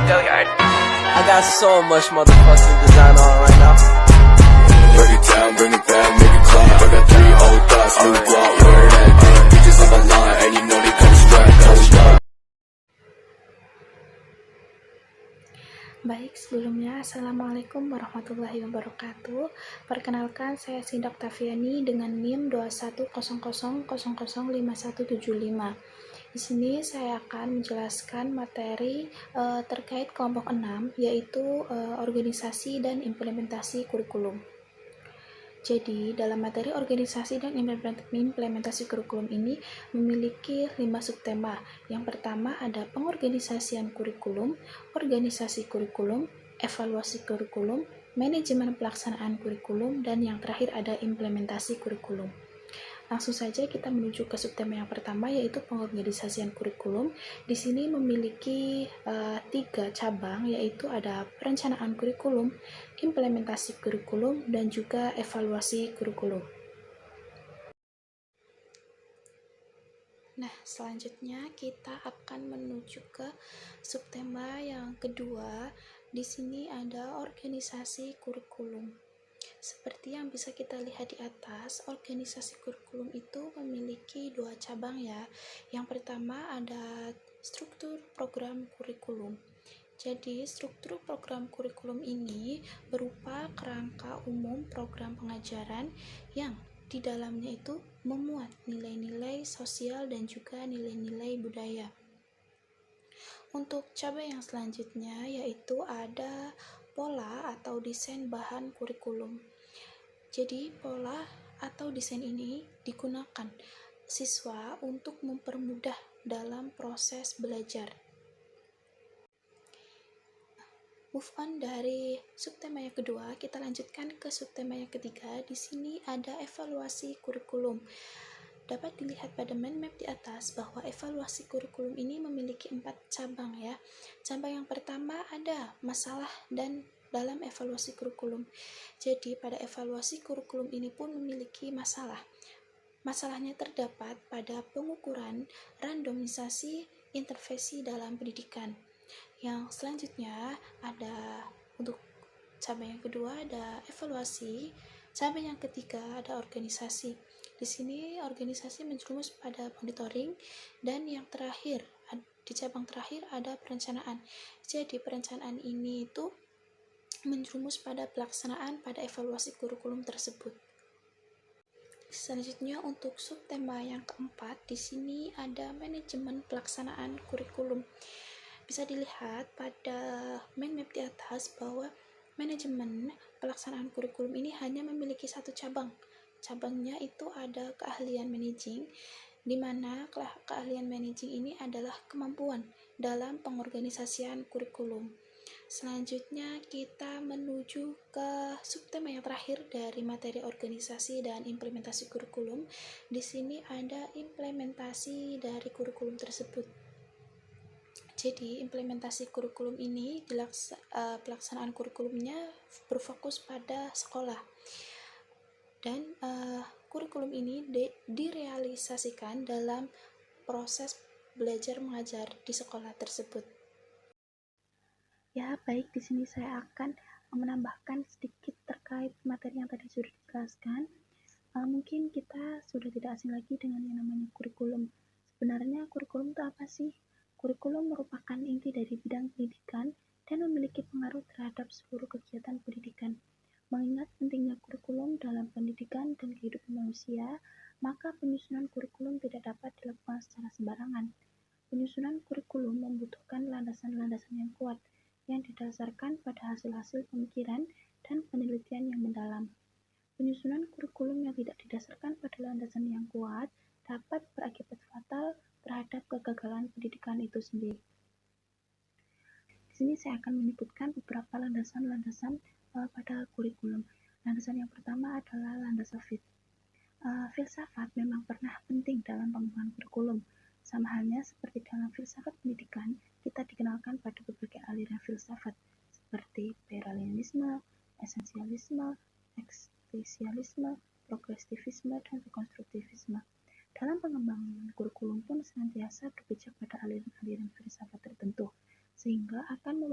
Go yard. I got so much motherfucking design on right now. Break it down, bring it back, make it clap. I got 3 old thoughts, new block, where that thing. Bitches on my line, and you know they come strapped, hold up. Baik, sebelumnya Assalamualaikum warahmatullahi wabarakatuh. Perkenalkan, saya Sinda Oktaviani dengan NIM 2100005175. Di sini saya akan menjelaskan materi terkait kelompok 6, yaitu organisasi dan implementasi kurikulum. Jadi, dalam materi organisasi dan implementasi kurikulum ini memiliki 5 subtema. Yang pertama ada pengorganisasian kurikulum, organisasi kurikulum, evaluasi kurikulum, manajemen pelaksanaan kurikulum, dan yang terakhir ada implementasi kurikulum. Langsung saja kita menuju ke subtema yang pertama, yaitu pengorganisasian kurikulum. Di sini memiliki 3 cabang, yaitu ada perencanaan kurikulum, implementasi kurikulum, dan juga evaluasi kurikulum. Nah, selanjutnya kita akan menuju ke subtema yang kedua. Di sini ada organisasi kurikulum. Seperti yang bisa kita lihat di atas, organisasi kurikulum itu memiliki 2 cabang ya. Yang pertama ada struktur program kurikulum. Jadi, struktur program kurikulum ini berupa kerangka umum program pengajaran yang di dalamnya itu memuat nilai-nilai sosial dan juga nilai-nilai budaya. Untuk cabang yang selanjutnya yaitu ada pola atau desain bahan kurikulum. Jadi, pola atau desain ini digunakan siswa untuk mempermudah dalam proses belajar. Move on dari subtema yang kedua, kita lanjutkan ke subtema yang ketiga. Di sini ada evaluasi kurikulum. Dapat dilihat pada mind map di atas bahwa evaluasi kurikulum ini memiliki 4 cabang ya. Cabang yang pertama ada masalah dan dalam evaluasi kurikulum. Jadi pada evaluasi kurikulum ini pun memiliki masalah. Masalahnya terdapat pada pengukuran randomisasi intervensi dalam pendidikan. Yang selanjutnya ada untuk cabang yang kedua ada evaluasi, cabang yang ketiga ada organisasi. Di sini organisasi menjerumus pada monitoring, dan yang terakhir di cabang terakhir ada perencanaan. Jadi perencanaan ini itu menjerumus pada pelaksanaan pada evaluasi kurikulum tersebut. Selanjutnya untuk subtema yang keempat, di sini ada manajemen pelaksanaan kurikulum. Bisa dilihat pada mind map di atas bahwa manajemen pelaksanaan kurikulum ini hanya memiliki 1 cabang. Cabangnya itu ada keahlian managing, di mana keahlian managing ini adalah kemampuan dalam pengorganisasian kurikulum. Selanjutnya kita menuju ke subtema yang terakhir dari materi organisasi dan implementasi kurikulum. Di sini ada implementasi dari kurikulum tersebut. Jadi implementasi kurikulum ini pelaksanaan kurikulumnya berfokus pada sekolah, dan kurikulum ini direalisasikan dalam proses belajar mengajar di sekolah tersebut. Ya, baik, di sini saya akan menambahkan sedikit terkait materi yang tadi sudah dijelaskan. Mungkin kita sudah tidak asing lagi dengan yang namanya kurikulum. Sebenarnya kurikulum itu apa sih? Kurikulum merupakan inti dari bidang pendidikan dan memiliki pengaruh terhadap seluruh kegiatan pendidikan. Mengingat pentingnya kurikulum dalam pendidikan dan kehidupan manusia, maka penyusunan kurikulum tidak dapat dilakukan secara sembarangan. Penyusunan kurikulum membutuhkan landasan-landasan yang kuat, yang didasarkan pada hasil-hasil pemikiran dan penelitian yang mendalam. Penyusunan kurikulum yang tidak didasarkan pada landasan yang kuat dapat berakibat fatal terhadap kegagalan pendidikan itu sendiri. Di sini saya akan menyebutkan beberapa landasan-landasan pada kurikulum. Landasan yang pertama adalah landasan filsafat memang pernah penting dalam pengembangan kurikulum. Sama halnya seperti dalam filsafat pendidikan, kita dikenalkan pada berbagai aliran filsafat seperti pluralisme, esensialisme, eksistisialisme, progresivisme, dan rekonstruktivisme. Dalam pengembangan kurikulum pun senantiasa berpijak pada aliran-aliran filsafat tertentu, sehingga akan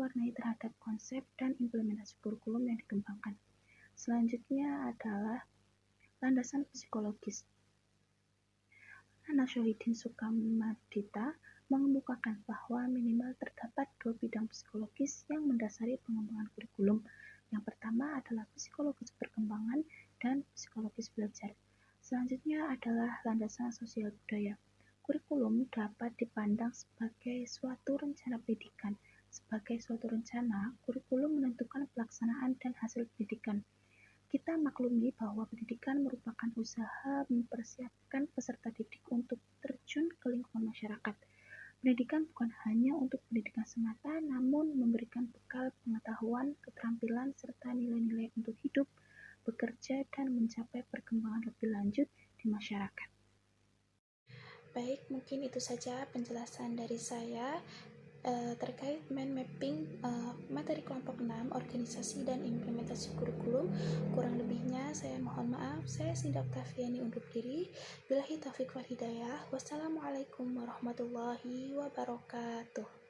psikologis. Nana Syahidin Sukamadita mengemukakan bahwa minimal terdapat 2 bidang psikologis yang mendasari pengembangan kurikulum. Yang pertama adalah psikologis perkembangan dan psikologis belajar. Selanjutnya adalah landasan sosial budaya. Kurikulum dapat dipandang sebagai suatu rencana pendidikan. Sebagai suatu rencana, kurikulum menentukan pelaksanaan dan hasil pendidikan. Kita maklumi bahwa pendidikan merupakan usaha mempersiapkan peserta didik untuk terjun ke lingkungan masyarakat. Pendidikan bukan hanya untuk pendidikan semata, namun memberikan bekal pengetahuan, keterampilan, serta nilai-nilai untuk hidup, bekerja, dan mencapai perkembangan lebih lanjut di masyarakat. Baik, mungkin itu saja penjelasan dari saya terkait mind mapping materi kelompok 6 organisasi dan implementasi kurikulum. Kurang lebihnya saya mohon maaf. Saya Sinda Oktaviani undur diri. Billahi taufiq wal hidayah. Wassalamualaikum warahmatullahi wabarakatuh.